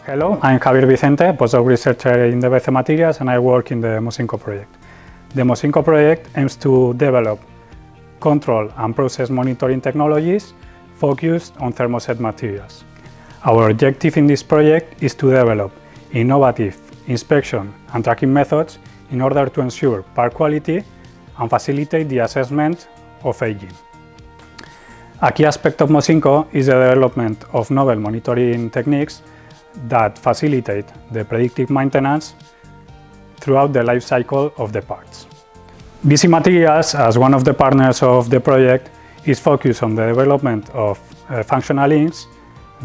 Hello, I'm Javier Vicente, postdoc researcher in the BCMaterials, and I work in the MOSINCO project. The MOSINCO project aims to develop control and process monitoring technologies focused on thermoset materials. Our objective in this project is to develop innovative inspection and tracking methods in order to ensure part quality and facilitate the assessment of aging. A key aspect of MOSINCO is the development of novel monitoring techniques that facilitate the predictive maintenance throughout the life cycle of the parts. BCMaterials, as one of the partners of the project, is focused on the development of functional links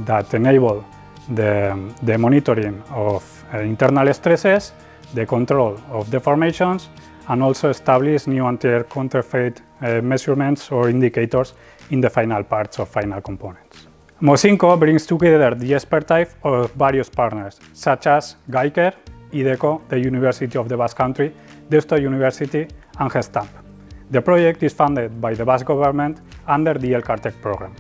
that enable the monitoring of internal stresses, the control of deformations, and also establish new anti-counterfeit measurements or indicators in the final parts of final components. MOSINCO brings together the expertise of various partners, such as Geiker, IDECO, the University of the Basque Country, Deusto University, and Gestamp. The project is funded by the Basque Government under the Elkartek program.